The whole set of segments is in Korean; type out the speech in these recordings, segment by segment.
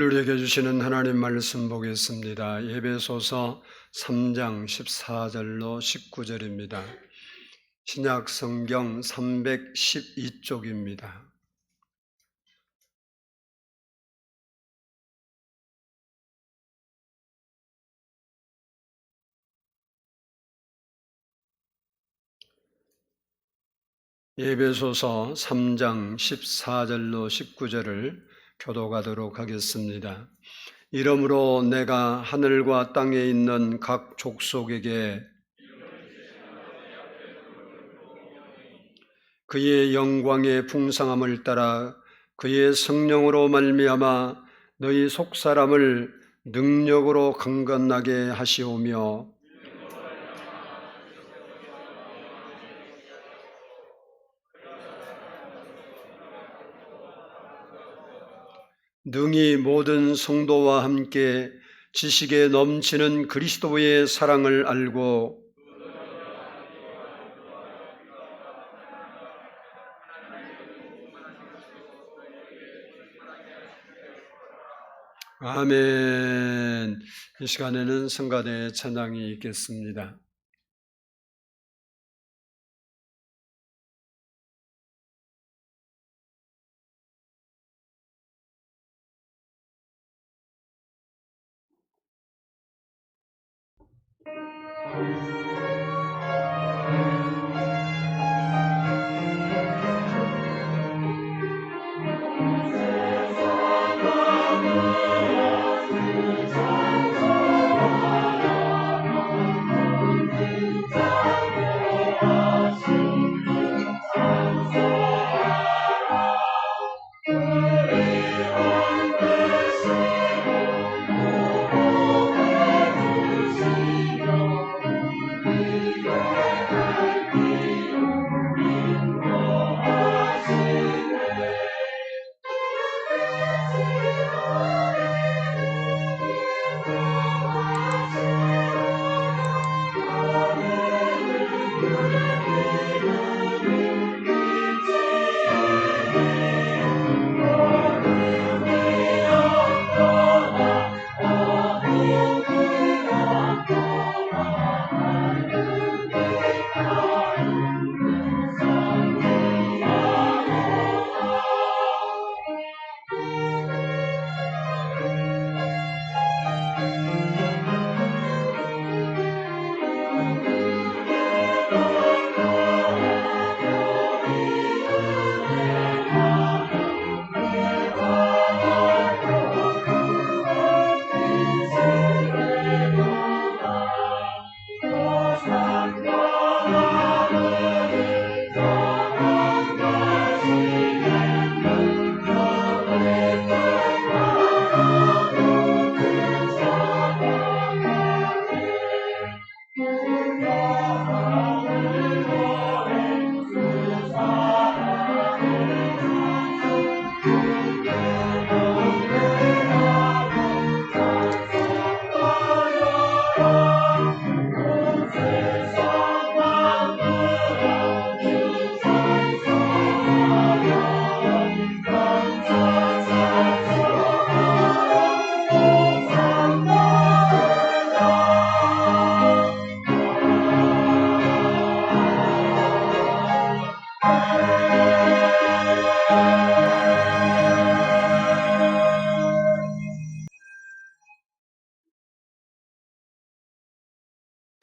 우리에게 주시는 하나님 말씀 보겠습니다. 에베소서 3장 14절로 19절입니다. 신약 성경 312쪽입니다. 에베소서 3장 14절로 19절을 교독하도록 하겠습니다. 이러므로 내가 하늘과 땅에 있는 각 족속에게 그의 영광의 풍성함을 따라 그의 성령으로 말미암아 너희 속사람을 능력으로 강건하게 하시오며 능히 모든 성도와 함께 지식에 넘치는 그리스도의 사랑을 알고 아멘. 이 시간에는 성가대의 찬양이 있겠습니다.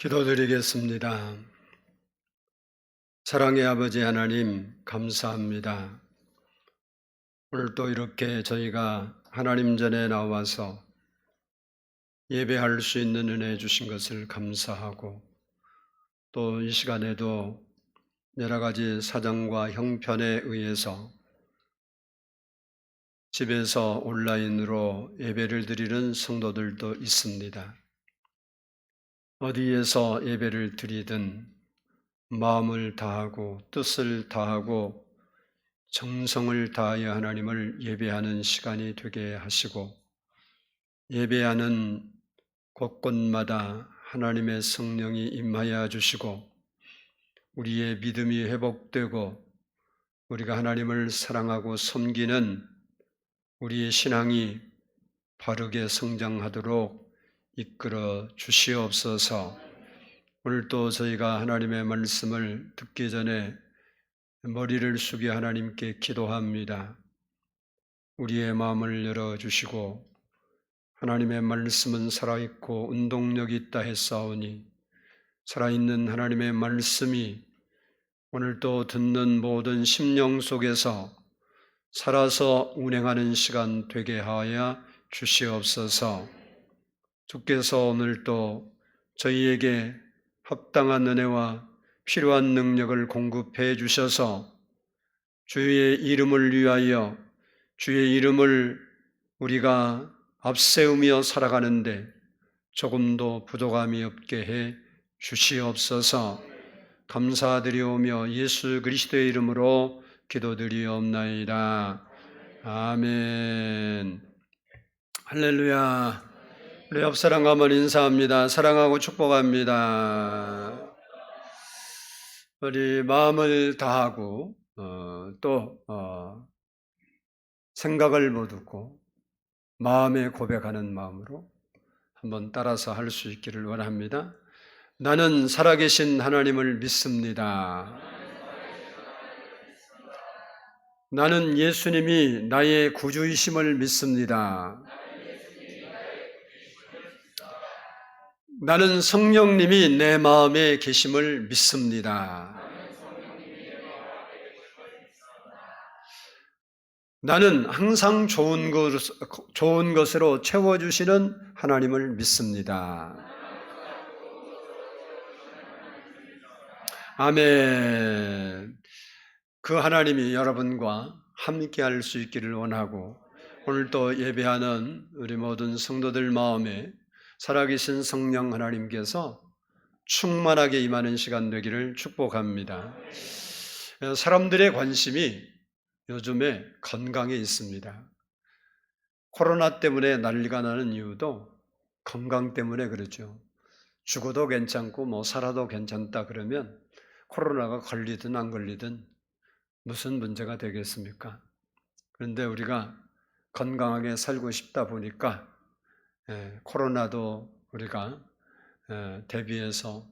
기도드리겠습니다. 사랑의 아버지 하나님, 감사합니다. 오늘 또 이렇게 저희가 하나님 전에 나와서 예배할 수 있는 은혜 주신 것을 감사하고 또 이 시간에도 여러 가지 사정과 형편에 의해서 집에서 온라인으로 예배를 드리는 성도들도 있습니다. 어디에서 예배를 드리든 마음을 다하고 뜻을 다하고 정성을 다하여 하나님을 예배하는 시간이 되게 하시고 예배하는 곳곳마다 하나님의 성령이 임하여 주시고 우리의 믿음이 회복되고 우리가 하나님을 사랑하고 섬기는 우리의 신앙이 바르게 성장하도록 이끌어 주시옵소서. 오늘도 저희가 하나님의 말씀을 듣기 전에 머리를 숙여 하나님께 기도합니다. 우리의 마음을 열어주시고 하나님의 말씀은 살아있고 운동력이 있다 했사오니 살아있는 하나님의 말씀이 오늘도 듣는 모든 심령 속에서 살아서 운행하는 시간 되게 하여 주시옵소서. 주께서 오늘도 저희에게 합당한 은혜와 필요한 능력을 공급해 주셔서 주의 이름을 위하여 주의 이름을 우리가 앞세우며 살아가는데 조금도 부족함이 없게 해 주시옵소서. 감사드리오며 예수 그리스도의 이름으로 기도드리옵나이다. 아멘. 할렐루야. 우리 옆 사람과 한번 인사합니다. 사랑하고 축복합니다. 우리 마음을 다하고 또 생각을 못 듣고 마음에 고백하는 마음으로 한번 따라서 할 수 있기를 원합니다. 나는 살아계신 하나님을 믿습니다. 나는 예수님이 나의 구주이심을 믿습니다. 나는 성령님이 내 마음에 계심을 믿습니다. 나는 항상 좋은 것으로 채워주시는 하나님을 믿습니다. 아멘. 그 하나님이 여러분과 함께 할 수 있기를 원하고 오늘도 예배하는 우리 모든 성도들 마음에 살아계신 성령 하나님께서 충만하게 임하는 시간 되기를 축복합니다. 사람들의 관심이 요즘에 건강에 있습니다. 코로나 때문에 난리가 나는 이유도 건강 때문에 그렇죠. 죽어도 괜찮고 살아도 괜찮다 그러면 코로나가 걸리든 안 걸리든 무슨 문제가 되겠습니까? 그런데 우리가 건강하게 살고 싶다 보니까 코로나도 우리가 대비해서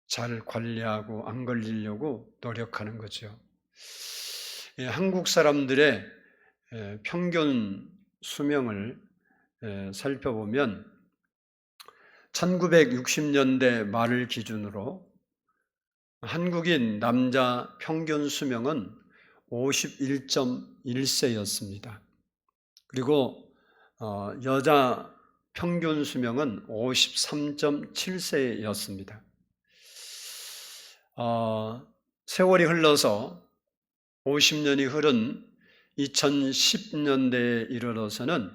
잘 관리하고 안 걸리려고 노력하는 거죠. 한국 사람들의 평균 수명을 살펴보면 1960년대 말을 기준으로 한국인 남자 평균 수명은 51.1세였습니다. 그리고 여자 평균 수명은 53.7세였습니다. 세월이 흘러서 50년이 흐른 2010년대에 이르러서는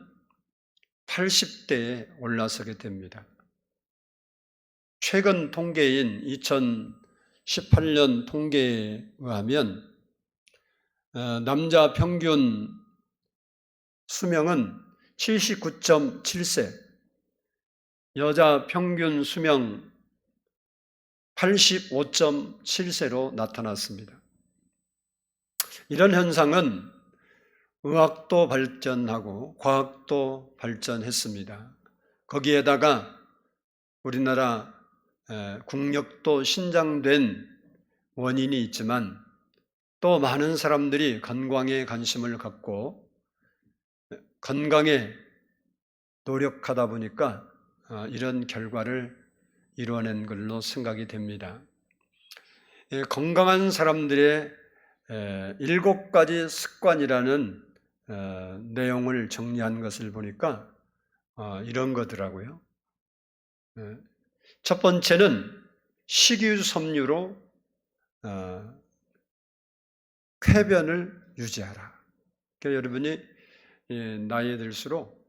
80대에 올라서게 됩니다. 최근 통계인 2018년 통계에 의하면 남자 평균 수명은 79.7세, 여자 평균 수명 85.7세로 나타났습니다. 이런 현상은 의학도 발전하고 과학도 발전했습니다. 거기에다가 우리나라 국력도 신장된 원인이 있지만 또 많은 사람들이 건강에 관심을 갖고 건강에 노력하다 보니까 이런 결과를 이루어낸 걸로 생각이 됩니다. 건강한 사람들의 7가지 습관이라는 내용을 정리한 것을 보니까 이런 거더라고요. 첫 번째는 식이섬유로 쾌변을 유지하라. 그러니까 여러분이 나이 들수록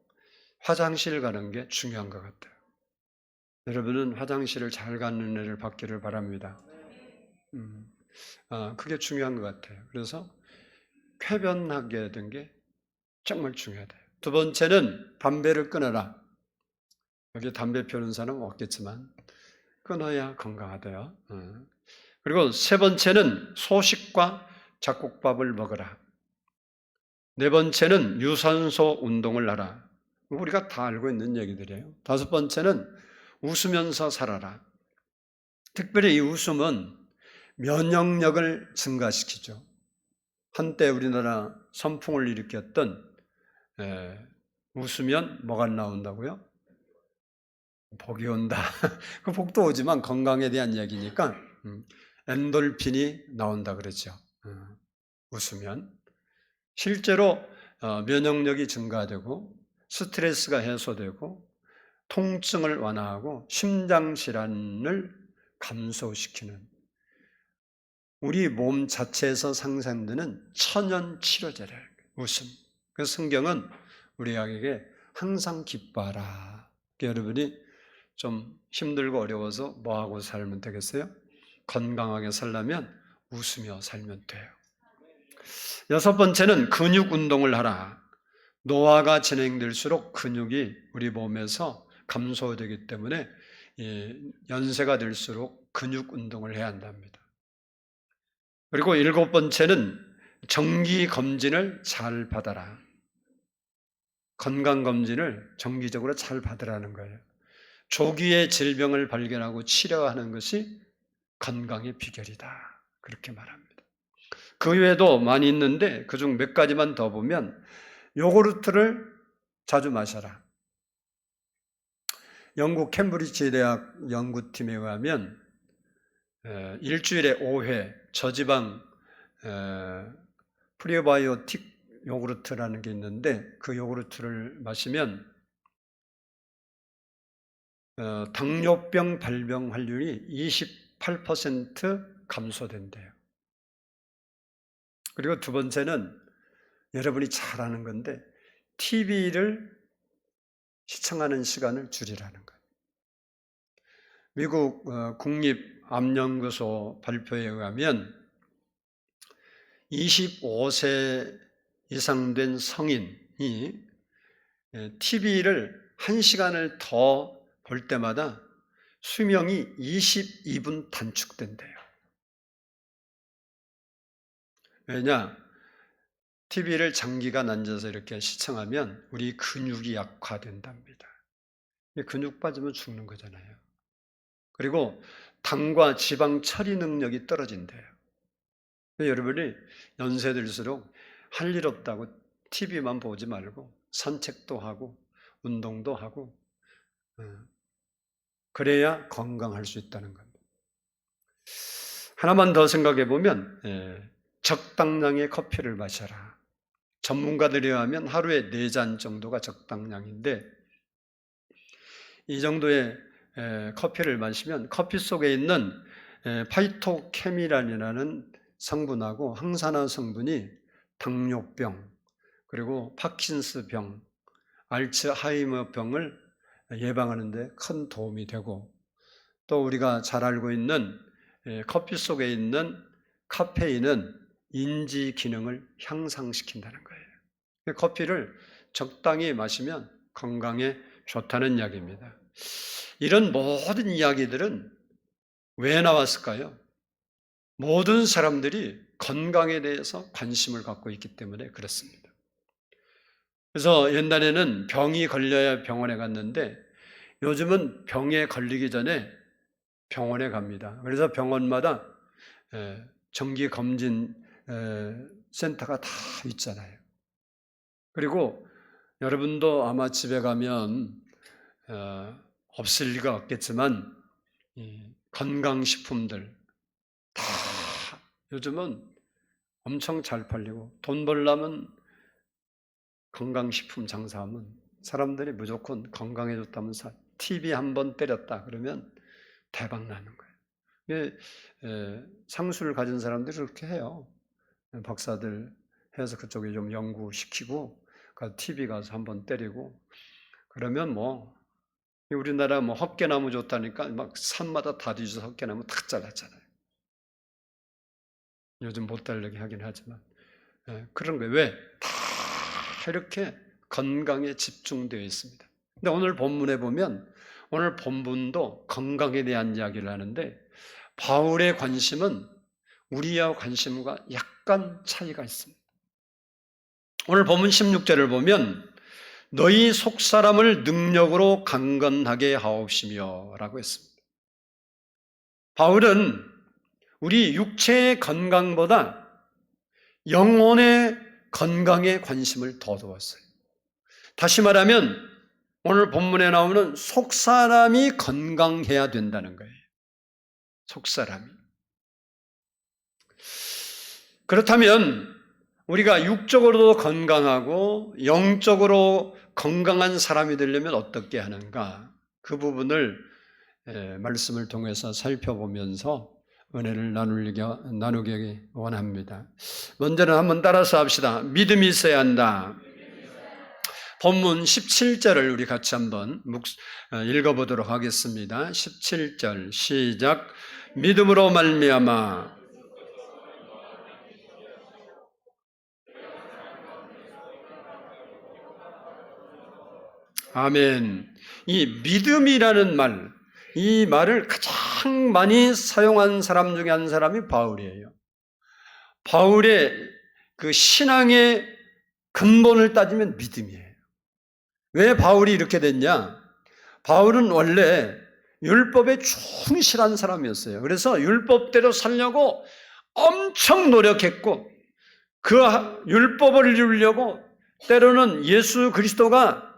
화장실 가는 게 중요한 것 같아요. 여러분은 화장실을 잘 가는 은혜를 받기를 바랍니다. 그게 중요한 것 같아요. 그래서 쾌변하게 된 게 정말 중요하다. 두 번째는 담배를 끊어라. 여기 담배 피우는 사람은 없겠지만 끊어야 건강하대요. 그리고 세 번째는 소식과 잡곡밥을 먹어라. 네 번째는 유산소 운동을 하라. 우리가 다 알고 있는 얘기들이에요. 다섯 번째는 웃으면서 살아라. 특별히 이 웃음은 면역력을 증가시키죠. 한때 우리나라 선풍을 일으켰던 웃으면 뭐가 나온다고요? 복이 온다. 그 복도 오지만 건강에 대한 이야기니까 엔돌핀이 나온다 그러죠. 웃으면 실제로 면역력이 증가되고 스트레스가 해소되고 통증을 완화하고 심장질환을 감소시키는 우리 몸 자체에서 상생되는 천연 치료제를 웃음. 그 성경은 우리에게 항상 기뻐하라. 여러분이 좀 힘들고 어려워서 뭐하고 살면 되겠어요? 건강하게 살려면 웃으며 살면 돼요. 여섯 번째는 근육 운동을 하라. 노화가 진행될수록 근육이 우리 몸에서 감소되기 때문에 연세가 들수록 근육 운동을 해야 한답니다. 그리고 일곱 번째는 정기 검진을 잘 받아라. 건강 검진을 정기적으로 잘 받으라는 거예요. 조기에 질병을 발견하고 치료하는 것이 건강의 비결이다. 그렇게 말합니다. 그 외에도 많이 있는데 그중 몇 가지만 더 보면 요구르트를 자주 마셔라. 영국 캠브리지 대학 연구팀에 의하면 일주일에 5회 저지방 프리바이오틱 요구르트라는 게 있는데 그 요구르트를 마시면 당뇨병 발병 환율이 28% 감소된대요. 그리고 두 번째는 여러분이 잘 아는 건데 TV를 시청하는 시간을 줄이라는 거예요. 미국 국립암연구소 발표에 의하면 25세 이상 된 성인이 TV를 1시간을 더 볼 때마다 수명이 22분 단축된대요. 왜냐? TV를 장기간 앉아서 이렇게 시청하면 우리 근육이 약화된답니다. 근육 빠지면 죽는 거잖아요. 그리고 당과 지방 처리 능력이 떨어진대요. 여러분이 연세 들수록 할 일 없다고 TV만 보지 말고 산책도 하고 운동도 하고 그래야 건강할 수 있다는 겁니다. 하나만 더 생각해 보면 적당량의 커피를 마셔라. 전문가들에 의하면 하루에 4잔 정도가 적당량인데 이 정도의 커피를 마시면 커피 속에 있는 파이토케미란이라는 성분하고 항산화 성분이 당뇨병, 그리고 파킨스병, 알츠하이머병을 예방하는 데 큰 도움이 되고 또 우리가 잘 알고 있는 커피 속에 있는 카페인은 인지 기능을 향상시킨다는 거예요. 커피를 적당히 마시면 건강에 좋다는 이야기입니다. 이런 모든 이야기들은 왜 나왔을까요? 모든 사람들이 건강에 대해서 관심을 갖고 있기 때문에 그렇습니다. 그래서 옛날에는 병이 걸려야 병원에 갔는데 요즘은 병에 걸리기 전에 병원에 갑니다. 그래서 병원마다 정기 검진 센터가 다 있잖아요. 그리고 여러분도 아마 집에 가면 없을 리가 없겠지만 건강식품들 다 요즘은 엄청 잘 팔리고 돈 벌려면 건강식품 장사하면 사람들이 무조건 건강해졌다면서 TV 한 번 때렸다 그러면 대박 나는 거예요. 상술을 가진 사람들이 그렇게 해요. 박사들 해서 그쪽에 좀 연구시키고 TV 가서 한 번 때리고 그러면 우리나라 헛개나무 좋다니까 막 산마다 다 뒤져서 헛개나무 다 잘랐잖아요. 요즘 못 달리게 하긴 하지만 그런 거예요. 왜? 다 이렇게 건강에 집중되어 있습니다. 근데 오늘 본문에 보면 오늘 본문도 건강에 대한 이야기를 하는데 바울의 관심은 우리와 관심과 약간 차이가 있습니다. 오늘 본문 16절을 보면 너희 속사람을 능력으로 강건하게 하옵시며 라고 했습니다. 바울은 우리 육체의 건강보다 영혼의 건강에 관심을 더 두었어요. 다시 말하면 오늘 본문에 나오는 속사람이 건강해야 된다는 거예요. 속사람이. 그렇다면 우리가 육적으로도 건강하고 영적으로 건강한 사람이 되려면 어떻게 하는가? 그 부분을 말씀을 통해서 살펴보면서 은혜를 나누기 원합니다. 먼저는 한번 따라서 합시다. 믿음이 있어야 한다. 본문 17절을 우리 같이 한번 읽어보도록 하겠습니다. 17절 시작. 믿음으로 말미암아 아멘. 이 믿음이라는 말, 이 말을 가장 많이 사용한 사람 중에 한 사람이 바울이에요. 바울의 그 신앙의 근본을 따지면 믿음이에요. 왜 바울이 이렇게 됐냐? 바울은 원래 율법에 충실한 사람이었어요. 그래서 율법대로 살려고 엄청 노력했고 그 율법을 이루려고 때로는 예수 그리스도가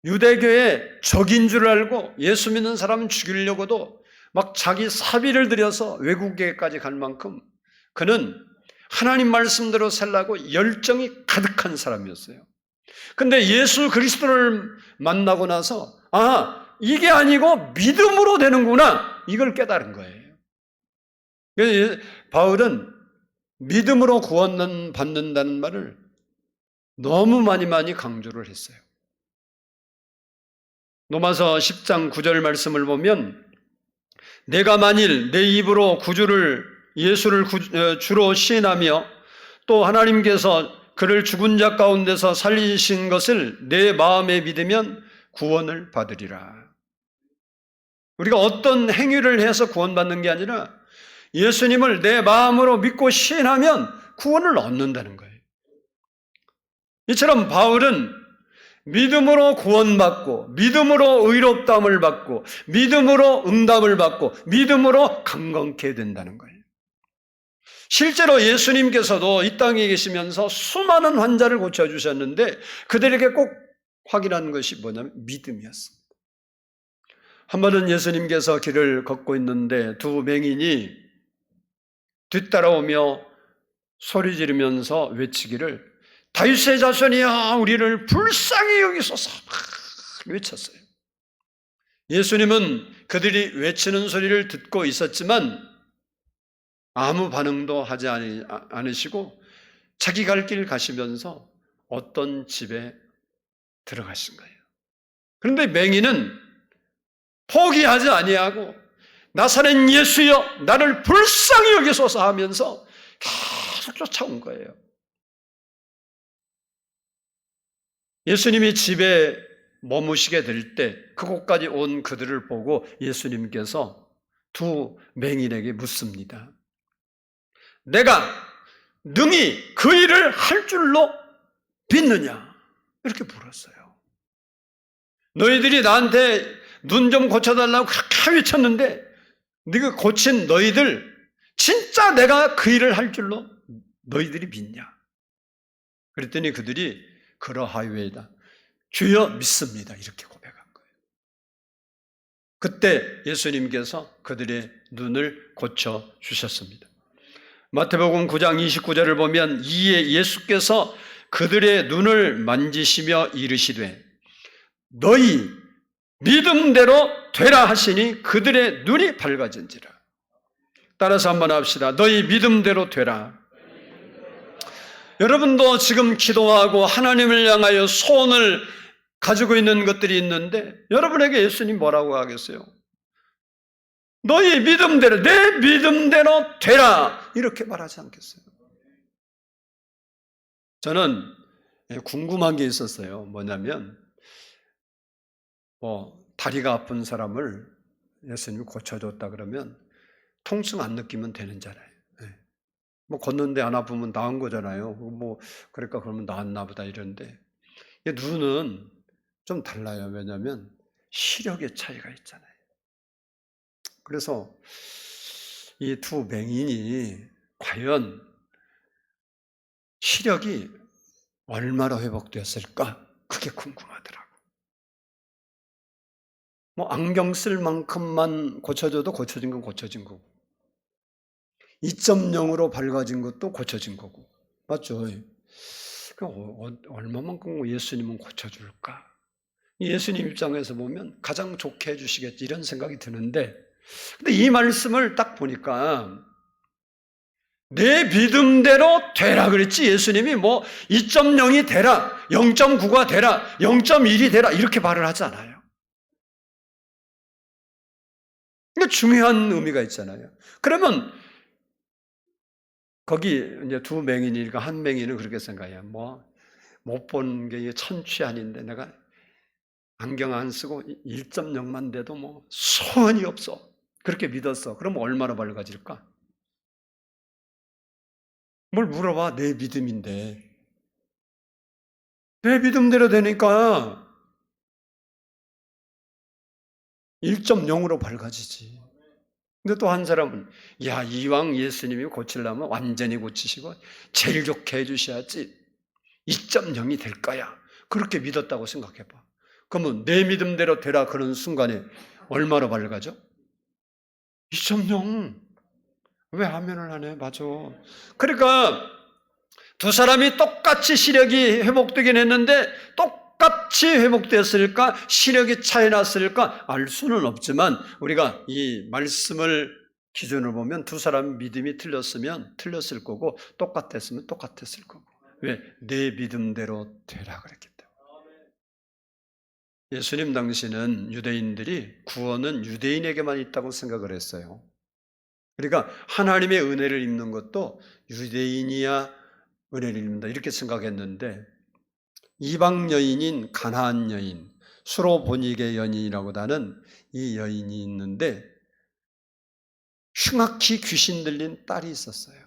유대교의 적인 줄 알고 예수 믿는 사람 죽이려고도 막 자기 사비를 들여서 외국에까지 갈 만큼 그는 하나님 말씀대로 살라고 열정이 가득한 사람이었어요. 근데 예수 그리스도를 만나고 나서 이게 아니고 믿음으로 되는구나 이걸 깨달은 거예요. 그래서 바울은 믿음으로 구원 받는다는 말을 너무 많이 강조를 했어요. 로마서 10장 9절 말씀을 보면 내가 만일 내 입으로 예수를 주로 시인하며 또 하나님께서 그를 죽은 자 가운데서 살리신 것을 내 마음에 믿으면 구원을 받으리라. 우리가 어떤 행위를 해서 구원받는 게 아니라 예수님을 내 마음으로 믿고 시인하면 구원을 얻는다는 거예요. 이처럼 바울은 믿음으로 구원받고 믿음으로 의롭다함을 받고 믿음으로 응답을 받고 믿음으로 강건케 된다는 거예요. 실제로 예수님께서도 이 땅에 계시면서 수많은 환자를 고쳐주셨는데 그들에게 꼭 확인한 것이 뭐냐면 믿음이었습니다. 한 번은 예수님께서 길을 걷고 있는데 두 맹인이 뒤따라오며 소리 지르면서 외치기를 다윗의 자손이야 우리를 불쌍히 여기소서 막 외쳤어요. 예수님은 그들이 외치는 소리를 듣고 있었지만 아무 반응도 하지 않으시고 자기 갈 길 가시면서 어떤 집에 들어가신 거예요. 그런데 맹인은 포기하지 아니하고 나사렛 예수여 나를 불쌍히 여기소서 하면서 계속 쫓아온 거예요. 예수님이 집에 머무시게 될 때 그곳까지 온 그들을 보고 예수님께서 두 맹인에게 묻습니다. 내가 능히 그 일을 할 줄로 믿느냐? 이렇게 물었어요. 너희들이 나한테 눈 좀 고쳐달라고 그렇게 외쳤는데 네가 고친 너희들 진짜 내가 그 일을 할 줄로 너희들이 믿냐? 그랬더니 그들이 그러하이다. 주여 믿습니다. 이렇게 고백한 거예요. 그때 예수님께서 그들의 눈을 고쳐주셨습니다. 마태복음 9장 29절을 보면 이에 예수께서 그들의 눈을 만지시며 이르시되 너희 믿음대로 되라 하시니 그들의 눈이 밝아진지라. 따라서 한번 합시다. 너희 믿음대로 되라. 여러분도 지금 기도하고 하나님을 향하여 소원을 가지고 있는 것들이 있는데 여러분에게 예수님 뭐라고 하겠어요? 너희 믿음대로 내 믿음대로 되라 이렇게 말하지 않겠어요? 저는 궁금한 게 있었어요. 뭐냐면 다리가 아픈 사람을 예수님이 고쳐줬다 그러면 통증 안 느끼면 되는 잖아요. 뭐 걷는데 안 아프면 나은 거잖아요. 뭐 그러니까 그러면 나았나 보다 이런데 눈은 좀 달라요. 왜냐하면 시력의 차이가 있잖아요. 그래서 이 두 맹인이 과연 시력이 얼마나 회복되었을까? 그게 궁금하더라고. 뭐 안경 쓸 만큼만 고쳐줘도 고쳐진 건 고쳐진 거고 2.0으로 밝아진 것도 고쳐진 거고 맞죠? 얼마만큼 예수님은 고쳐줄까? 예수님 입장에서 보면 가장 좋게 해주시겠지 이런 생각이 드는데 근데 이 말씀을 딱 보니까 내 믿음대로 되라 그랬지 예수님이 뭐 2.0이 되라 0.9가 되라 0.1이 되라 이렇게 말을 하지 않아요. 그러니까 중요한 의미가 있잖아요. 그러면 거기 이제 두 맹인이니까 한 맹인은 그렇게 생각해요. 뭐 못 본 게 천취한인데 내가 안경 안 쓰고 1.0만 돼도 뭐 소원이 없어. 그렇게 믿었어. 그럼 얼마나 밝아질까? 뭘 물어봐. 내 믿음인데. 내 믿음대로 되니까 1.0으로 밝아지지. 근데 또 한 사람은 야 이왕 예수님이 고치려면 완전히 고치시고 제일 좋게 해주셔야지 2.0이 될 거야. 그렇게 믿었다고 생각해봐. 그러면 내 믿음대로 되라 그런 순간에 얼마나 밝아져? 2.0. 왜 아멘을 안 해? 맞아. 그러니까 두 사람이 똑같이 시력이 회복되긴 했는데 똑같이 회복됐을까? 시력이 차이 났을까? 알 수는 없지만 우리가 이 말씀을 기준으로 보면 두 사람 믿음이 틀렸으면 틀렸을 거고 똑같았으면 똑같았을 거고. 왜? 내 믿음대로 되라 그랬기 때문에. 예수님 당시는 유대인들이 구원은 유대인에게만 있다고 생각을 했어요. 그러니까 하나님의 은혜를 입는 것도 유대인이야 은혜를 입는다 이렇게 생각했는데 이방 여인인 가나안 여인, 수로보니게 여인이라고 하는 이 여인이 있는데 흉악히 귀신 들린 딸이 있었어요.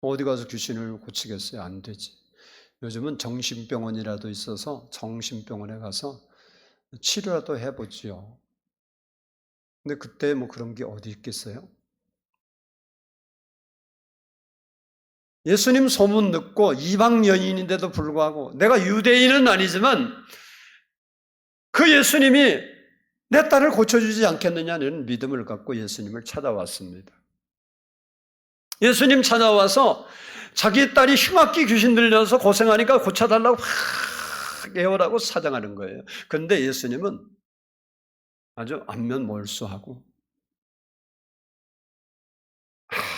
어디 가서 귀신을 고치겠어요? 안 되지. 요즘은 정신병원이라도 있어서 정신병원에 가서 치료라도 해보지요. 근데 그때 뭐 그런 게 어디 있겠어요? 예수님 소문 듣고 이방 여인인데도 불구하고 내가 유대인은 아니지만 그 예수님이 내 딸을 고쳐주지 않겠느냐는 믿음을 갖고 예수님을 찾아왔습니다. 예수님 찾아와서 자기 딸이 흉악기 귀신 들려서 고생하니까 고쳐달라고 막 애원하고 사정하는 거예요. 그런데 예수님은 아주 안면몰수하고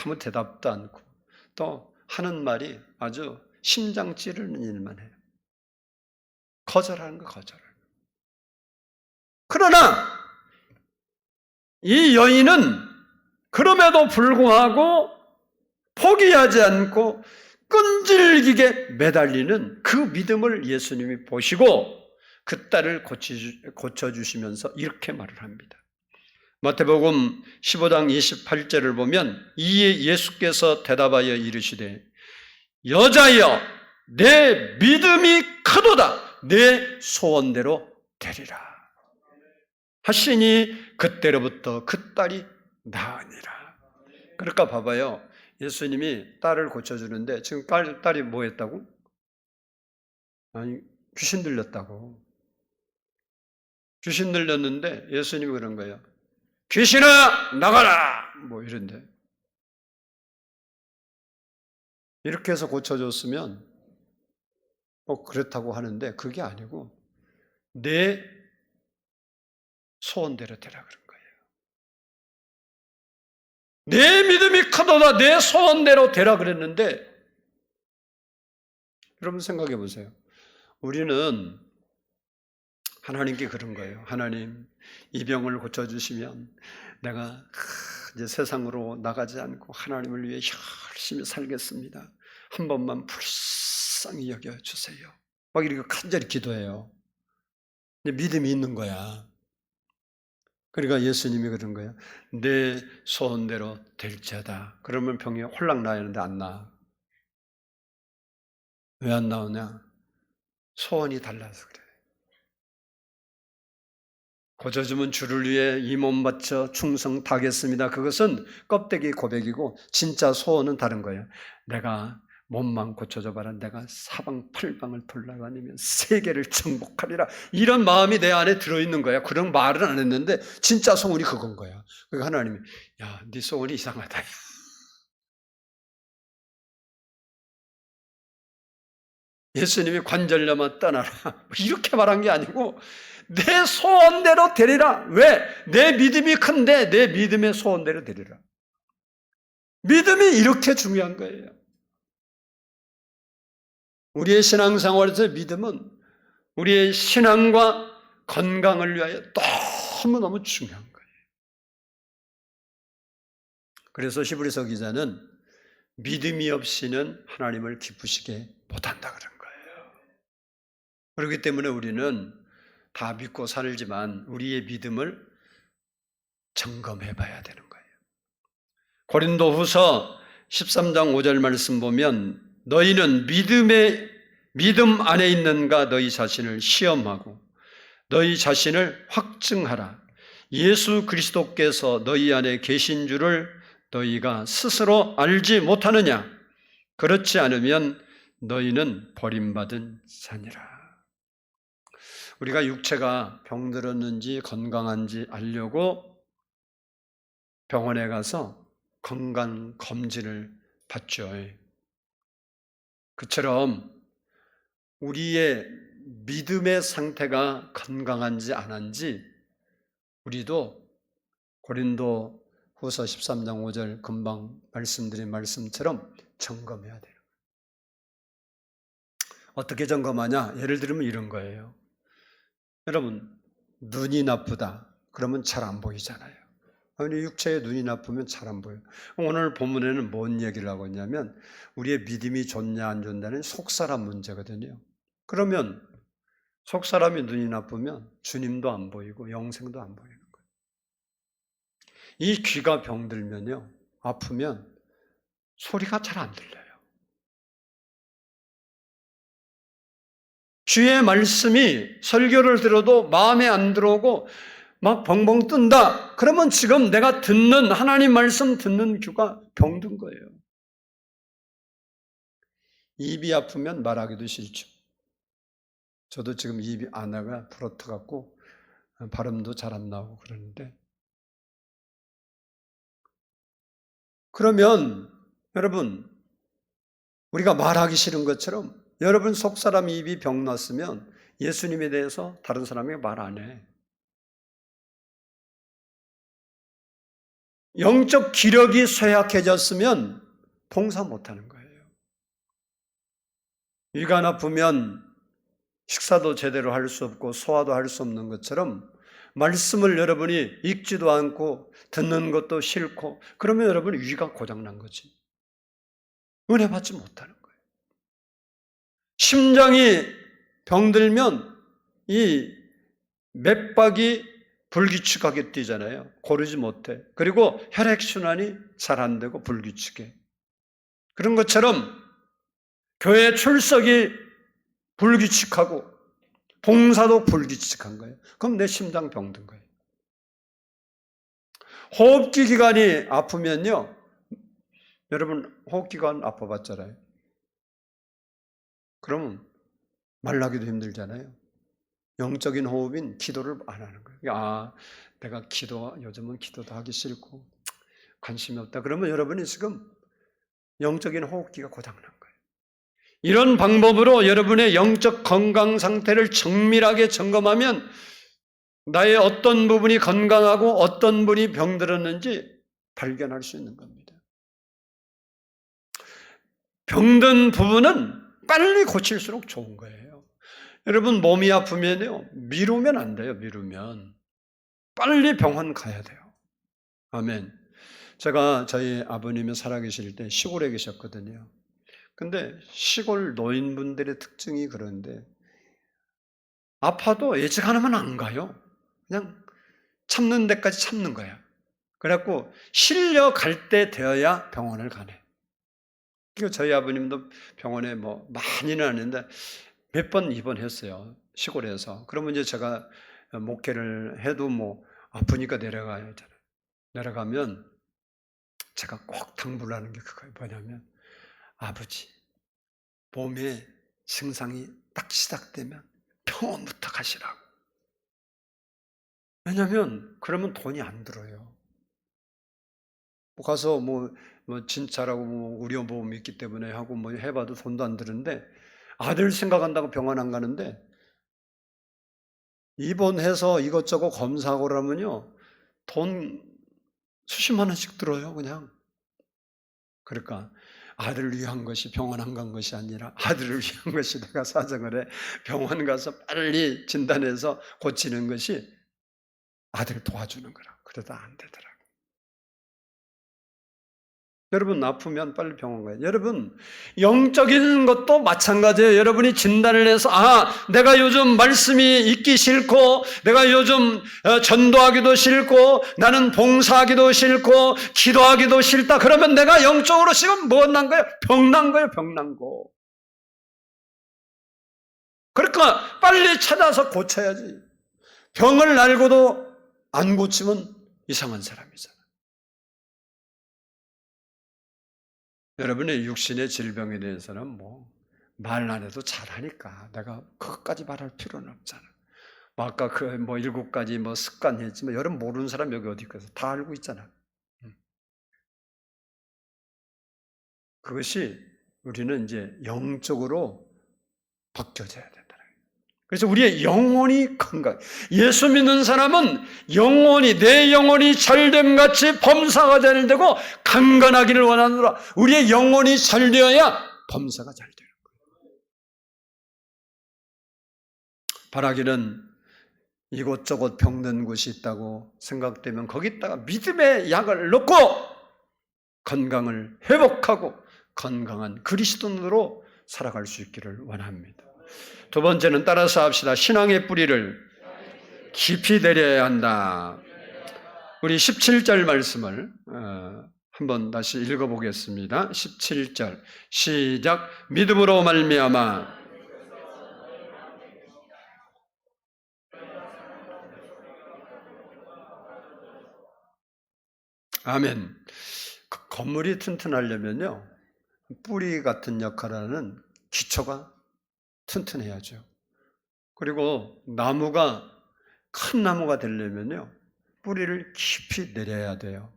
아무 대답도 않고 또 하는 말이 아주 심장 찌르는 일만 해요. 거절하는 거 거절을. 그러나 이 여인은 그럼에도 불구하고 포기하지 않고 끈질기게 매달리는 그 믿음을 예수님이 보시고 그 딸을 고쳐주시면서 이렇게 말을 합니다. 마태복음 15장 28절을 보면 이에 예수께서 대답하여 이르시되 여자여 내 믿음이 크도다 내 소원대로 되리라 하시니 그때로부터 그 딸이 나으니라. 그러니까 봐봐요. 예수님이 딸을 고쳐주는데 지금 딸이 뭐 했다고? 아니 귀신 들렸다고. 귀신 들렸는데 예수님이 그런 거예요. 귀신아 나가라 뭐 이런데 이렇게 해서 고쳐줬으면 그렇다고 하는데 그게 아니고 내 소원대로 되라 그런 거예요. 내 믿음이 크도다 내 소원대로 되라 그랬는데 여러분 생각해 보세요. 우리는 하나님께 그런 거예요. 하나님 이 병을 고쳐주시면 내가 이제 세상으로 나가지 않고 하나님을 위해 열심히 살겠습니다. 한 번만 불쌍히 여겨주세요. 막 이렇게 간절히 기도해요. 믿음이 있는 거야. 그러니까 예수님이 그런 거예요. 내 소원대로 될지어다. 그러면 병이 홀락 나야 하는데 안 나. 왜 안 나오냐? 소원이 달라서 그래. 고쳐주면 주를 위해 이 몸 바쳐 충성 다하겠습니다. 그것은 껍데기 고백이고 진짜 소원은 다른 거예요. 내가 몸만 고쳐줘 봐라. 내가 사방팔방을 돌아다니면 세계를 정복하리라. 이런 마음이 내 안에 들어있는 거야. 그런 말은 안 했는데 진짜 소원이 그건 거야. 그러니까 하나님이 야, 네 소원이 이상하다. 예수님이 관절염아 떠나라. 이렇게 말한 게 아니고 내 소원대로 되리라. 왜? 내 믿음이 큰데 내 믿음의 소원대로 되리라. 믿음이 이렇게 중요한 거예요. 우리의 신앙생활에서 믿음은 우리의 신앙과 건강을 위하여 너무너무 중요한 거예요. 그래서 히브리서 기자는 믿음이 없이는 하나님을 기쁘시게 못한다 그런 거예요. 그렇기 때문에 우리는 다 믿고 살지만 우리의 믿음을 점검해 봐야 되는 거예요. 고린도후서 13장 5절 말씀 보면 너희는 믿음 안에 있는가 너희 자신을 시험하고 너희 자신을 확증하라. 예수 그리스도께서 너희 안에 계신 줄을 너희가 스스로 알지 못하느냐? 그렇지 않으면 너희는 버림받은 자니라. 우리가 육체가 병들었는지 건강한지 알려고 병원에 가서 건강 검진을 받죠. 그처럼 우리의 믿음의 상태가 건강한지 안 한지 우리도 고린도 후서 13장 5절 금방 말씀드린 말씀처럼 점검해야 돼요. 어떻게 점검하냐? 예를 들면 이런 거예요. 여러분, 눈이 나쁘다. 그러면 잘 안 보이잖아요. 아니, 육체의 눈이 나쁘면 잘 안 보여요. 오늘 본문에는 뭔 얘기를 하고 있냐면 우리의 믿음이 좋냐 안 좋냐는 속사람 문제거든요. 그러면 속사람이 눈이 나쁘면 주님도 안 보이고 영생도 안 보이는 거예요. 이 귀가 병들면요, 아프면 소리가 잘 안 들려요. 주의 말씀이 설교를 들어도 마음에 안 들어오고 막 벙벙 뜬다. 그러면 지금 내가 듣는 하나님 말씀 듣는 귀가 병든 거예요. 입이 아프면 말하기도 싫죠. 저도 지금 입이 안아가 부러터갖고 발음도 잘 안 나오고 그러는데, 그러면 여러분 우리가 말하기 싫은 것처럼 여러분 속사람 입이 병났으면 예수님에 대해서 다른 사람에게 말 안 해. 영적 기력이 쇠약해졌으면 봉사 못하는 거예요. 위가 나쁘면 식사도 제대로 할 수 없고 소화도 할 수 없는 것처럼 말씀을 여러분이 읽지도 않고 듣는 것도 싫고 그러면 여러분 위가 고장난 거지. 은혜 받지 못하는 거예요. 심장이 병들면 이 맥박이 불규칙하게 뛰잖아요. 고르지 못해. 그리고 혈액순환이 잘 안 되고 불규칙해. 그런 것처럼 교회 출석이 불규칙하고 봉사도 불규칙한 거예요. 그럼 내 심장 병든 거예요. 호흡기 기관이 아프면요, 여러분 호흡기관 아파봤잖아요. 그러면 말라기도 힘들잖아요. 영적인 호흡인 기도를 안 하는 거예요. 아, 내가 요즘은 기도도 하기 싫고 관심이 없다. 그러면 여러분이 지금 영적인 호흡기가 고장난 거예요. 이런 방법으로 여러분의 영적 건강 상태를 정밀하게 점검하면 나의 어떤 부분이 건강하고 어떤 부분이 병들었는지 발견할 수 있는 겁니다. 병든 부분은 빨리 고칠수록 좋은 거예요. 여러분 몸이 아프면요, 미루면 안 돼요. 미루면 빨리 병원 가야 돼요. 아멘. 제가 저희 아버님이 살아계실 때 시골에 계셨거든요. 근데 시골 노인분들의 특징이 그런데 아파도 예측 안 하면 안 가요. 그냥 참는 데까지 참는 거야. 그래갖고 실려갈 때 되어야 병원을 가네. 그리고 저희 아버님도 병원에 뭐 많이는 아닌데 몇 번 입원했어요. 시골에서. 그러면 이제 제가 목회를 해도 뭐 아프니까 내려가야 하잖아요. 내려가면 제가 꼭 당부를 하는 게 그거예요. 뭐냐면 아버지 몸에 증상이 딱 시작되면 병원부터 가시라고. 왜냐면 그러면 돈이 안 들어요. 가서 뭐 진짜라고 뭐 의료보험이 있기 때문에 하고 뭐 해봐도 돈도 안 드는데 아들 생각한다고 병원 안 가는데 입원해서 이것저것 검사하고 그러면요 돈 수십만 원씩 들어요 그냥. 그러니까 아들을 위한 것이 병원 안 간 것이 아니라 아들을 위한 것이 내가 사정을 해 병원 가서 빨리 진단해서 고치는 것이 아들 도와주는 거라. 그러다 안 되더라. 여러분 아프면 빨리 병원 가요. 여러분 영적인 것도 마찬가지예요. 여러분이 진단을 해서 내가 요즘 말씀이 읽기 싫고 내가 요즘 전도하기도 싫고 나는 봉사하기도 싫고 기도하기도 싫다. 그러면 내가 영적으로 지금 뭐 난 거예요? 병난 거예요. 병난 거. 그러니까 빨리 찾아서 고쳐야지. 병을 알고도 안 고치면 이상한 사람이잖아. 여러분의 육신의 질병에 대해서는 뭐 말 안 해도 잘하니까 내가 그것까지 말할 필요는 없잖아. 아까 그 뭐 7가지 뭐 습관 했지만 여러분 모르는 사람 여기 어디 있겠어? 다 알고 있잖아. 그것이 우리는 이제 영적으로 바뀌어져야 된다. 그래서 우리의 영혼이 건강. 예수 믿는 사람은 영혼이 내 영혼이 잘됨 같이 범사가 잘 되고 강건하기를 원하노라. 우리의 영혼이 잘 되어야 범사가 잘 되는 거예요. 바라기는 이곳저곳 병든 곳이 있다고 생각되면 거기다가 믿음의 약을 넣고 건강을 회복하고 건강한 그리스도인으로 살아갈 수 있기를 원합니다. 두 번째는 따라서 합시다. 신앙의 뿌리를 깊이 내려야 한다. 우리 17절 말씀을 한번 다시 읽어보겠습니다. 17절 시작. 믿음으로 말미암아 아멘. 그 건물이 튼튼하려면요 뿌리 같은 역할을 하는 기초가 튼튼해야죠. 그리고 나무가 큰 나무가 되려면요 뿌리를 깊이 내려야 돼요.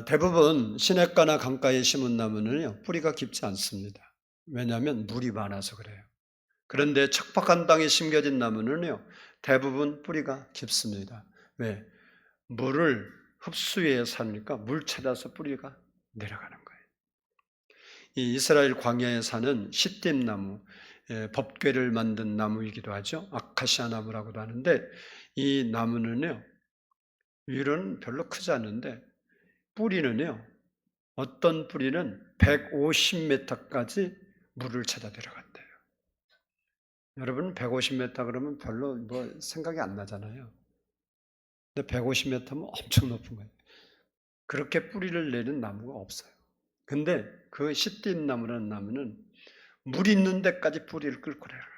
대부분 시냇가나 강가에 심은 나무는요 뿌리가 깊지 않습니다. 왜냐하면 물이 많아서 그래요. 그런데 척박한 땅에 심겨진 나무는요 대부분 뿌리가 깊습니다. 왜? 물을 흡수해 사니까 물 찾아서 뿌리가 내려가는 거예요. 이 이스라엘 광야에 사는 시띠임나무, 법궤를 만든 나무이기도 하죠. 아카시아 나무라고도 하는데 이 나무는요 위로는 별로 크지 않은데 뿌리는요 어떤 뿌리는 150m까지 물을 찾아 들어간대요. 여러분 150m 그러면 별로 뭐 생각이 안 나잖아요. 근데 150m면 엄청 높은 거예요. 그렇게 뿌리를 내는 나무가 없어요. 근데 그 시띠임나무라는 나무는 물 있는 데까지 뿌리를 끌고 내려가요.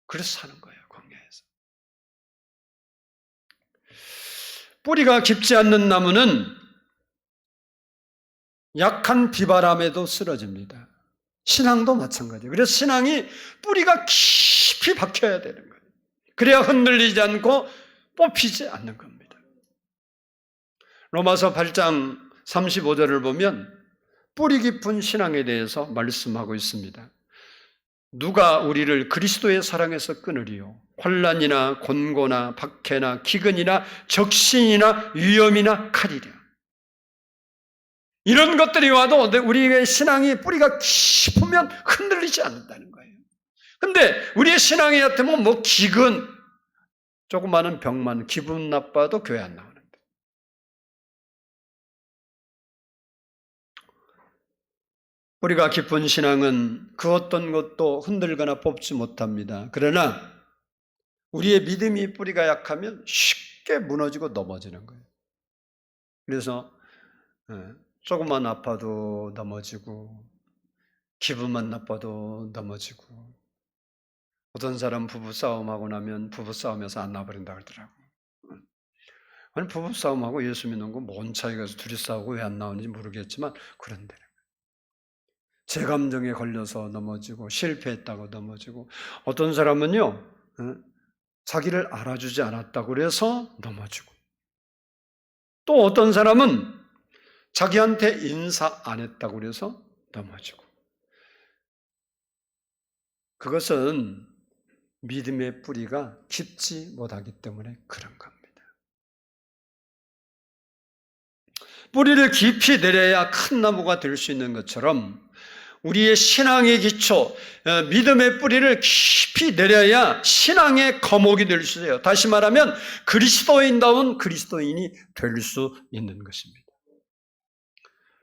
그래서 사는 거예요, 광야에서. 뿌리가 깊지 않는 나무는 약한 비바람에도 쓰러집니다. 신앙도 마찬가지예요. 그래서 신앙이 뿌리가 깊이 박혀야 되는 거예요. 그래야 흔들리지 않고 뽑히지 않는 겁니다. 로마서 8장 35절을 보면 뿌리 깊은 신앙에 대해서 말씀하고 있습니다. 누가 우리를 그리스도의 사랑에서 끊으리요? 환난이나 곤고나 박해나 기근이나 적신이나 위험이나 칼이랴. 이런 것들이 와도 우리의 신앙이 뿌리가 깊으면 흔들리지 않는다는 거예요. 근데 우리의 신앙이 얕으면 뭐 기근, 조그마한 병만 기분 나빠도 교회 안 나오는데. 뿌리가 깊은 신앙은 그 어떤 것도 흔들거나 뽑지 못합니다. 그러나 우리의 믿음이 뿌리가 약하면 쉽게 무너지고 넘어지는 거예요. 그래서 조금만 아파도 넘어지고 기분만 나빠도 넘어지고, 어떤 사람 부부싸움하고 나면 부부싸움에서 안 나버린다 그러더라고. 아니, 부부싸움하고 예수 믿는 거 뭔 차이가 있어? 둘이 싸우고 왜 안 나오는지 모르겠지만 그런데 제 감정에 걸려서 넘어지고, 실패했다고 넘어지고, 어떤 사람은요 자기를 알아주지 않았다고 그래서 넘어지고, 또 어떤 사람은 자기한테 인사 안 했다고 그래서 넘어지고. 그것은 믿음의 뿌리가 깊지 못하기 때문에 그런 겁니다. 뿌리를 깊이 내려야 큰 나무가 될 수 있는 것처럼 우리의 신앙의 기초, 믿음의 뿌리를 깊이 내려야 신앙의 거목이 될 수 있어요. 다시 말하면 그리스도인다운 그리스도인이 될 수 있는 것입니다.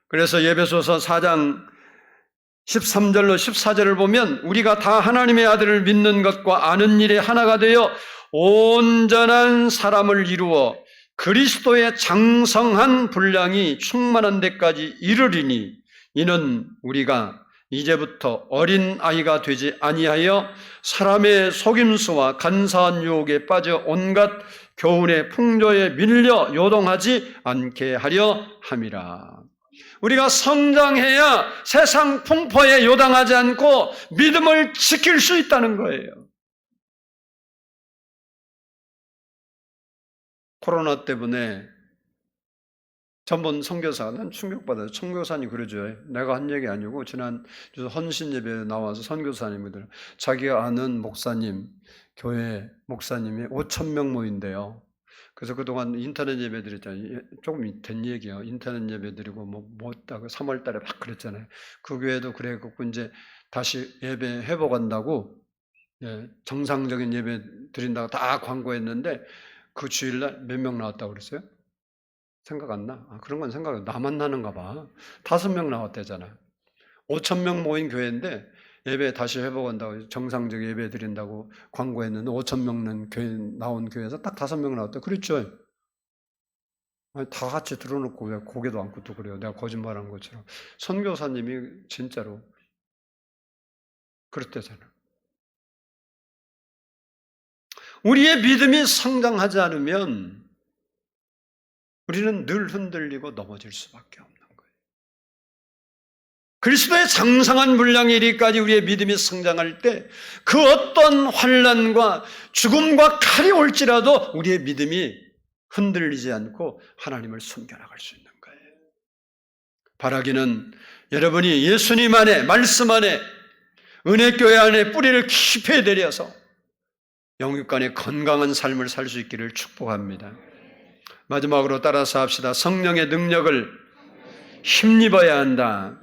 그래서 에베소서 4장 13절로 14절을 보면 우리가 다 하나님의 아들을 믿는 것과 아는 일에 하나가 되어 온전한 사람을 이루어 그리스도의 장성한 분량이 충만한 데까지 이르리니, 이는 우리가 이제부터 어린 아이가 되지 아니하여 사람의 속임수와 간사한 유혹에 빠져 온갖 교훈의 풍조에 밀려 요동하지 않게 하려 함이라. 우리가 성장해야 세상 풍파에 요당하지 않고 믿음을 지킬 수 있다는 거예요. 코로나 때문에 전번 선교사, 난 충격받아요. 선교사님 그러죠. 내가 한 얘기 아니고 지난 헌신 예배에 나와서 선교사님들, 자기가 아는 목사님, 교회 목사님이 5,000명 모인대요. 그래서 그동안 인터넷 예배 드렸잖아요. 조금 된 얘기예요. 인터넷 예배 드리고 뭐 했다고 3월 달에 막 그랬잖아요. 그 교회도 그래갖고 이제 다시 예배 회복한다고, 정상적인 예배 드린다고 다 광고했는데 그 주일날 몇 명 나왔다고 그랬어요? 생각 안 나? 그런 건 생각, 나만 나는가 봐. 5명 나왔대잖아. 5,000명 모인 교회인데 예배 다시 회복한다고, 정상적 예배 드린다고 광고했는데 5,000명 교회 나온 교회에서 딱 5명 나왔다. 그랬죠? 아니, 다 같이 들어놓고 왜 고개도 안 끄고 그래요? 내가 거짓말한 것처럼. 선교사님이 진짜로 그랬대잖아. 우리의 믿음이 성장하지 않으면 우리는 늘 흔들리고 넘어질 수밖에 없는 거예요. 그리스도의 장성한 분량에 이르기까지 우리의 믿음이 성장할 때 그 어떤 환난과 죽음과 칼이 올지라도 우리의 믿음이 흔들리지 않고 하나님을 숨겨나갈 수 있는 거예요. 바라기는 여러분이 예수님 안에, 말씀 안에, 은혜교회 안에 뿌리를 깊이 내려서 영육간의 건강한 삶을 살 수 있기를 축복합니다. 마지막으로 따라서 합시다. 성령의 능력을 힘입어야 한다.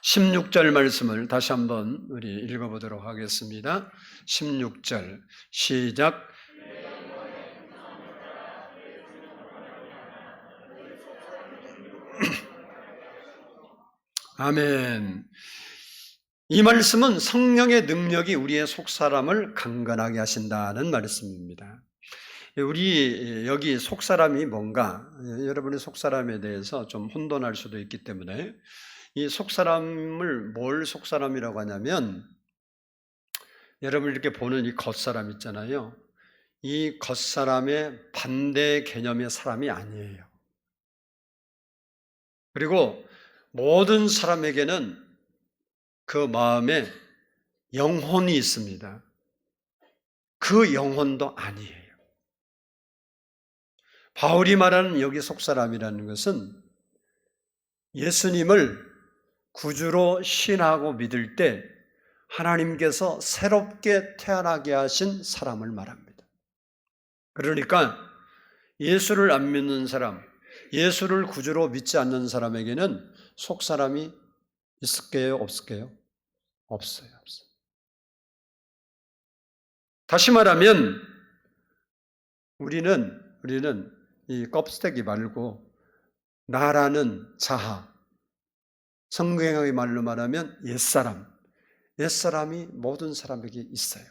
16절 말씀을 다시 한번 우리 읽어보도록 하겠습니다. 16절 시작. 아멘. 이 말씀은 성령의 능력이 우리의 속사람을 강건하게 하신다는 말씀입니다. 우리 여기 속사람이 뭔가, 여러분의 속사람에 대해서 좀 혼돈할 수도 있기 때문에 이 속사람을 뭘 속사람이라고 하냐면, 여러분 이렇게 보는 이 겉사람 있잖아요. 이 겉사람의 반대 개념의 사람이 아니에요. 그리고 모든 사람에게는 그 마음에 영혼이 있습니다. 그 영혼도 아니에요. 바울이 말하는 여기 속사람이라는 것은 예수님을 구주로 신하고 믿을 때 하나님께서 새롭게 태어나게 하신 사람을 말합니다. 그러니까 예수를 안 믿는 사람, 예수를 구주로 믿지 않는 사람에게는 속사람이 있을게요? 없을게요? 없어요. 다시 말하면 우리는 이 껍데기 말고 나라는 자아, 성경의 말로 말하면 옛사람이 모든 사람에게 있어요.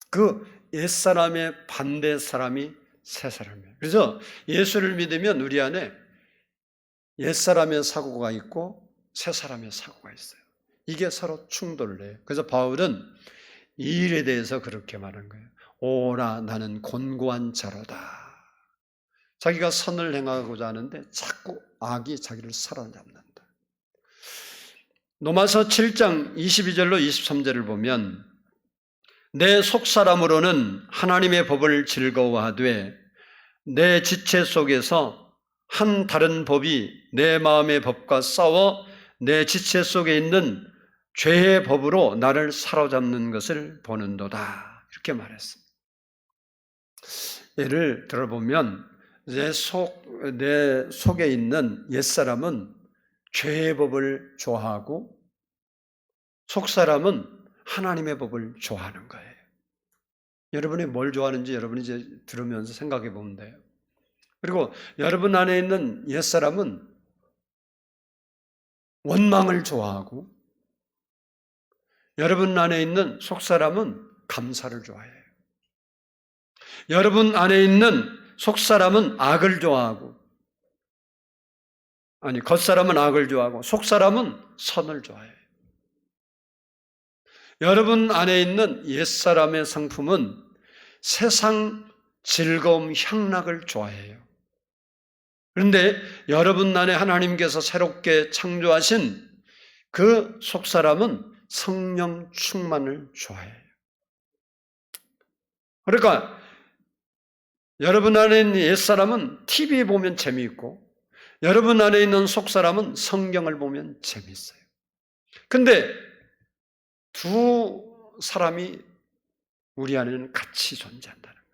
그 옛사람의 반대 사람이 새 사람이에요. 그래서 예수를 믿으면 우리 안에 옛사람의 사고가 있고 새 사람의 사고가 있어요. 이게 서로 충돌을 해요. 그래서 바울은 이 일에 대해서 그렇게 말한 거예요. 오라 나는 곤고한 자로다. 자기가 선을 행하고자 하는데 자꾸 악이 자기를 사로잡는다. 로마서 7장 22절로 23절을 보면 내 속사람으로는 하나님의 법을 즐거워하되 내 지체 속에서 한 다른 법이 내 마음의 법과 싸워 내 지체 속에 있는 죄의 법으로 나를 사로잡는 것을 보는도다. 이렇게 말했습니다. 예를 들어보면 내 속에 있는 옛사람은 죄의 법을 좋아하고 속사람은 하나님의 법을 좋아하는 거예요. 여러분이 뭘 좋아하는지 여러분이 이제 들으면서 생각해 보면 돼요. 그리고 여러분 안에 있는 옛사람은 원망을 좋아하고 여러분 안에 있는 속사람은 감사를 좋아해요. 여러분 안에 있는 속사람은 악을 좋아하고 겉사람은 악을 좋아하고 속사람은 선을 좋아해요. 여러분 안에 있는 옛사람의 성품은 세상 즐거움, 향락을 좋아해요. 그런데 여러분 안에 하나님께서 새롭게 창조하신 그 속사람은 성령 충만을 좋아해요. 그러니까 여러분 안에 있는 옛사람은 TV 보면 재미있고 여러분 안에 있는 속사람은 성경을 보면 재미있어요. 근데 두 사람이 우리 안에는 같이 존재한다는 거예요.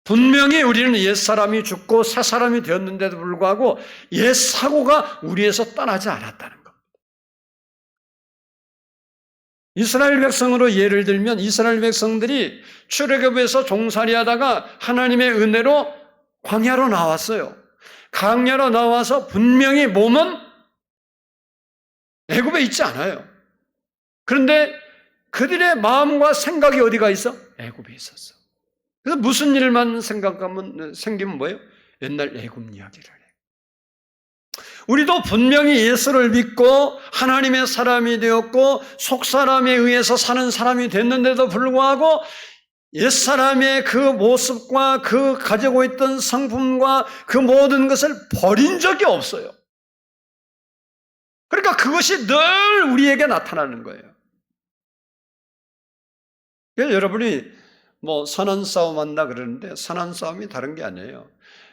분명히 우리는 옛사람이 죽고 새사람이 되었는데도 불구하고 옛사고가 우리에서 떠나지 않았다는 겁니다. 이스라엘 백성으로 예를 들면 이스라엘 백성들이 출애굽에서 종살이하다가 하나님의 은혜로 광야로 나왔어요. 광야로 나와서 분명히 몸은 애굽에 있지 않아요. 그런데 그들의 마음과 생각이 어디가 있어? 애굽에 있었어. 그래서 무슨 일만 생기면 뭐예요? 옛날 애굽 이야기를 해요. 우리도 분명히 예수를 믿고 하나님의 사람이 되었고 속사람에 의해서 사는 사람이 됐는데도 불구하고 옛사람의 그 모습과 그 가지고 있던 성품과 그 모든 것을 버린 적이 없어요. 그러니까 그것이 늘 우리에게 나타나는 거예요. 여러분이 선한 싸움 한다 그러는데 선한 싸움이 다른 게 아니에요.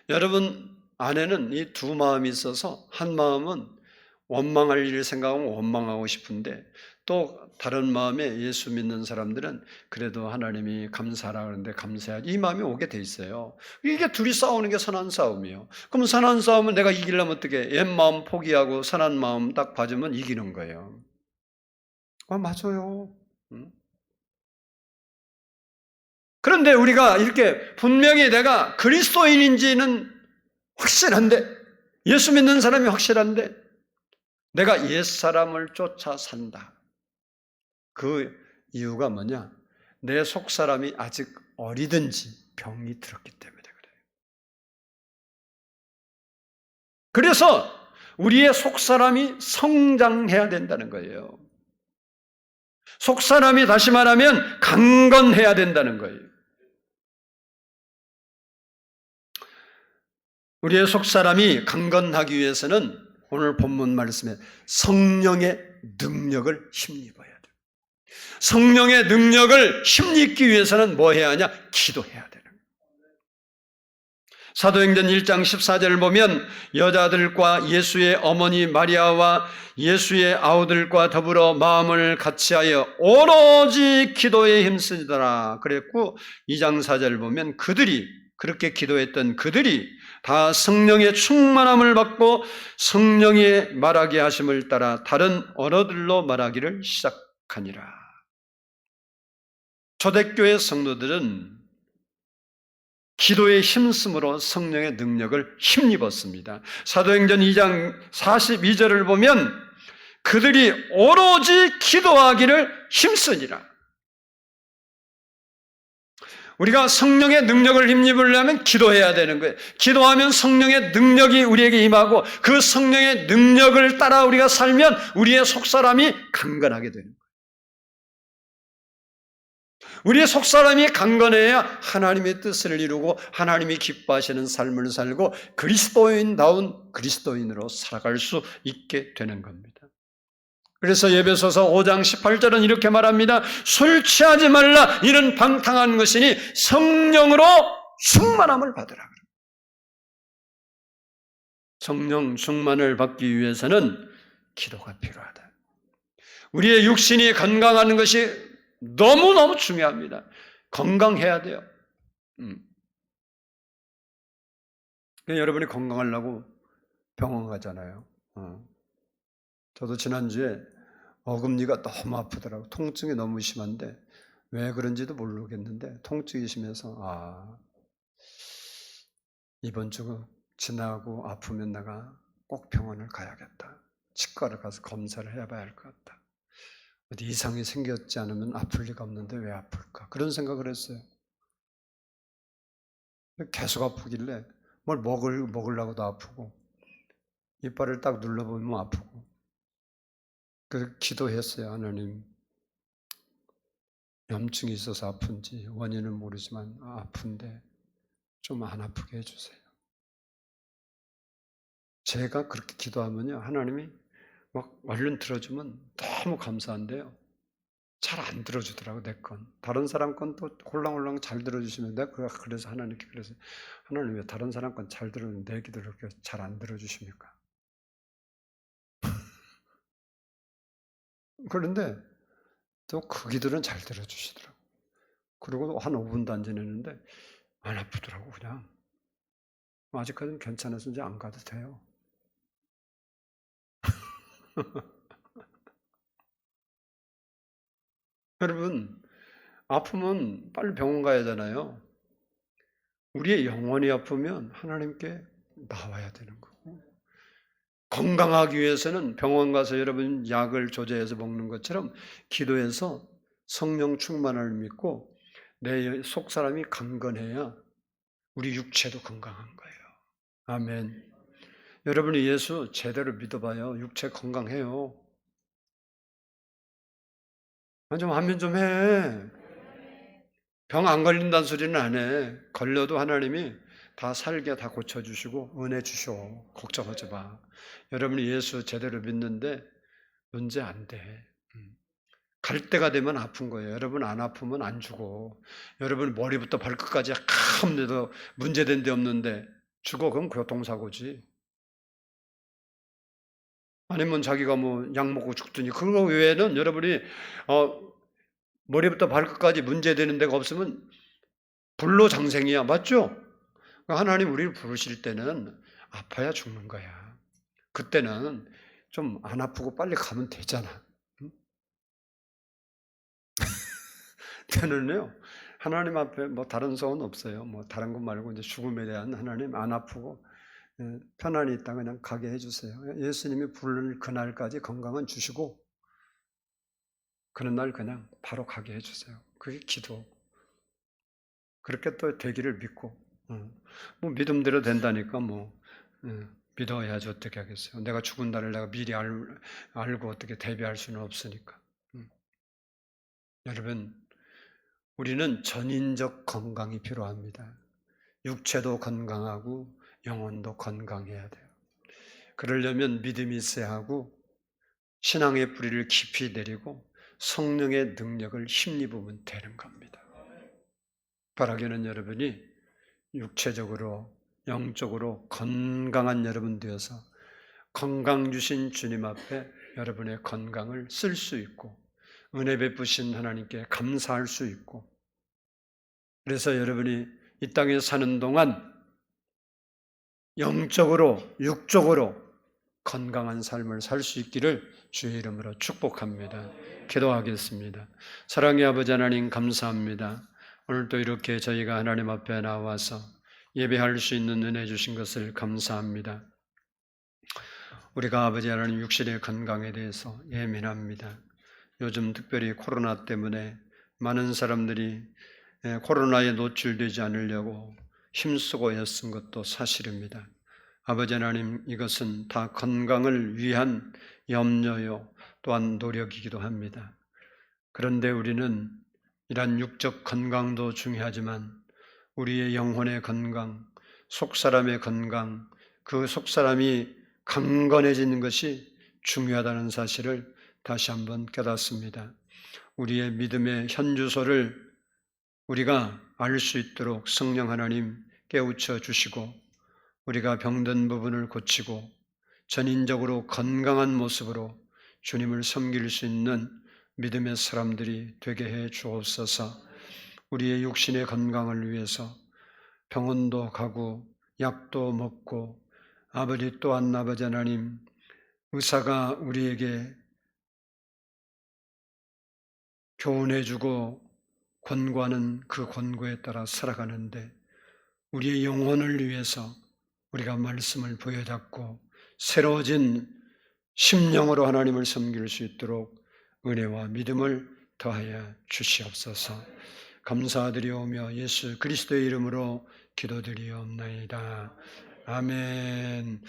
여러분 안에는 이 두 마음이 있어서 한 마음은 원망할 일을 생각하면 원망하고 싶은데 또 다른 마음에 예수 믿는 사람들은 그래도 하나님이 감사하라 그러는데 감사해야지 이 마음이 오게 돼 있어요. 이게 둘이 싸우는 게 선한 싸움이에요. 그럼 선한 싸움은 내가 이기려면 어떻게 옛 마음 포기하고 선한 마음 딱 봐주면 이기는 거예요. 맞아요. 그런데 우리가 이렇게 분명히 내가 그리스도인인지는 확실한데 예수 믿는 사람이 확실한데 내가 옛사람을 쫓아 산다. 그 이유가 뭐냐? 내 속사람이 아직 어리든지 병이 들었기 때문에 그래요. 그래서 우리의 속사람이 성장해야 된다는 거예요. 속사람이 다시 말하면 강건해야 된다는 거예요. 우리의 속사람이 강건하기 위해서는 오늘 본문 말씀에 성령의 능력을 힘입어야 돼요. 성령의 능력을 힘입기 위해서는 뭐 해야 하냐? 기도해야 되는 거예요. 사도행전 1장 14절을 보면 여자들과 예수의 어머니 마리아와 예수의 아우들과 더불어 마음을 같이하여 오로지 기도에 힘쓰더라 그랬고 2장 4절을 보면 그렇게 기도했던 그들이 다 성령의 충만함을 받고 성령의 말하게 하심을 따라 다른 언어들로 말하기를 시작하니라. 초대교회 성도들은 기도의 힘쓰므로 성령의 능력을 힘입었습니다. 사도행전 2장 42절을 보면 그들이 오로지 기도하기를 힘쓰니라. 우리가 성령의 능력을 힘입으려면 기도해야 되는 거예요. 기도하면 성령의 능력이 우리에게 임하고 그 성령의 능력을 따라 우리가 살면 우리의 속사람이 강건하게 되는 거예요. 우리의 속사람이 강건해야 하나님의 뜻을 이루고 하나님이 기뻐하시는 삶을 살고 그리스도인다운 그리스도인으로 살아갈 수 있게 되는 겁니다. 그래서 에베소서 5장 18절은 이렇게 말합니다. 술 취하지 말라. 이는 방탕한 것이니 성령으로 충만함을 받으라. 성령 충만을 받기 위해서는 기도가 필요하다. 우리의 육신이 건강하는 것이 너무너무 중요합니다. 건강해야 돼요. 여러분이 건강하려고 병원 가잖아요. 저도 지난주에 어금니가 너무 아프더라고요. 통증이 너무 심한데 왜 그런지도 모르겠는데 통증이 심해서 이번 주 지나고 아프면 내가 꼭 병원을 가야겠다. 치과를 가서 검사를 해봐야 할 것 같다. 어디 이상이 생겼지 않으면 아플 리가 없는데 왜 아플까? 그런 생각을 했어요. 계속 아프길래 뭘 먹으려고도 아프고 이빨을 딱 눌러보면 아프고 그래서 기도했어요. 하나님, 염증이 있어서 아픈지 원인은 모르지만 아픈데 좀 안 아프게 해주세요. 제가 그렇게 기도하면요, 하나님이 막 얼른 들어주면 너무 감사한데요, 잘 안 들어주더라고. 내 건 다른 사람 건 또 홀랑홀랑 잘 들어주시면 내가 그래서 하나님께 그래서 하나님 왜 다른 사람 건 잘 들어주는데 내 기도를 그렇게 잘 안 들어주십니까? 그런데 또 그 기도는 잘 들어주시더라고. 그리고 한 5분도 안 지냈는데 안 아프더라고. 그냥 아직까지는 괜찮아서 이제 안 가도 돼요. 여러분, 아프면 빨리 병원 가야 하잖아요. 우리의 영혼이 아프면 하나님께 나와야 되는 거고, 건강하기 위해서는 병원 가서 여러분 약을 조제해서 먹는 것처럼 기도해서 성령 충만을 믿고 내 속사람이 강건해야 우리 육체도 건강한 거예요. 아멘. 여러분이 예수 제대로 믿어봐요. 육체 건강해요. 좀 하면 좀 해. 병 안 걸린다는 소리는 안 해. 걸려도 하나님이 다 살게 다 고쳐주시고 은혜 주셔. 걱정하지 마. 여러분이 예수 제대로 믿는데 문제 안 돼. 갈 때가 되면 아픈 거예요. 여러분 안 아프면 안 죽어. 여러분 머리부터 발끝까지 아무데도 문제된 데 없는데 죽어. 그럼 교통사고지. 아니면 자기가 뭐 약 먹고 죽더니 그거 외에는 여러분이 머리부터 발끝까지 문제되는 데가 없으면 불로장생이야. 맞죠? 하나님 우리를 부르실 때는 아파야 죽는 거야. 그때는 좀 안 아프고 빨리 가면 되잖아. 응? 저는요, 하나님 앞에 뭐 다른 소원 없어요. 뭐 다른 것 말고 이제 죽음에 대한 하나님 안 아프고 편안히 있다 그냥 가게 해주세요. 예수님이 부를 그날까지 건강은 주시고 그런 날 그냥 바로 가게 해주세요. 그게 기도. 그렇게 또 되기를 믿고, 뭐 믿음대로 된다니까 뭐 믿어야지 어떻게 하겠어요. 내가 죽은 날을 내가 미리 알고 어떻게 대비할 수는 없으니까. 여러분, 우리는 전인적 건강이 필요합니다. 육체도 건강하고 영혼도 건강해야 돼요. 그러려면 믿음이 있어야 하고 신앙의 뿌리를 깊이 내리고 성령의 능력을 힘입으면 되는 겁니다. 바라기는 여러분이 육체적으로 영적으로 건강한 여러분 되어서 건강 주신 주님 앞에 여러분의 건강을 쓸 수 있고 은혜 베푸신 하나님께 감사할 수 있고, 그래서 여러분이 이 땅에 사는 동안 영적으로 육적으로 건강한 삶을 살 수 있기를 주의 이름으로 축복합니다. 기도하겠습니다. 사랑의 아버지 하나님, 감사합니다. 오늘도 이렇게 저희가 하나님 앞에 나와서 예배할 수 있는 은혜 주신 것을 감사합니다. 우리가 아버지 하나님 육신의 건강에 대해서 예민합니다. 요즘 특별히 코로나 때문에 많은 사람들이 코로나에 노출되지 않으려고 힘쓰고 애쓴 것도 사실입니다. 아버지 하나님, 이것은 다 건강을 위한 염려요, 또한 노력이기도 합니다. 그런데 우리는 이러한 육적 건강도 중요하지만 우리의 영혼의 건강, 속사람의 건강, 그 속사람이 강건해지는 것이 중요하다는 사실을 다시 한번 깨닫습니다. 우리의 믿음의 현주소를 우리가 알 수 있도록 성령 하나님 깨우쳐 주시고 우리가 병든 부분을 고치고 전인적으로 건강한 모습으로 주님을 섬길 수 있는 믿음의 사람들이 되게 해 주옵소서. 우리의 육신의 건강을 위해서 병원도 가고 약도 먹고 아버지 또한 아버지 하나님 의사가 우리에게 교훈해주고 권고하는 그 권고에 따라 살아가는데 우리의 영혼을 위해서 우리가 말씀을 부여잡고 새로워진 심령으로 하나님을 섬길 수 있도록 은혜와 믿음을 더하여 주시옵소서. 감사드리오며 예수 그리스도의 이름으로 기도드리옵나이다. 아멘.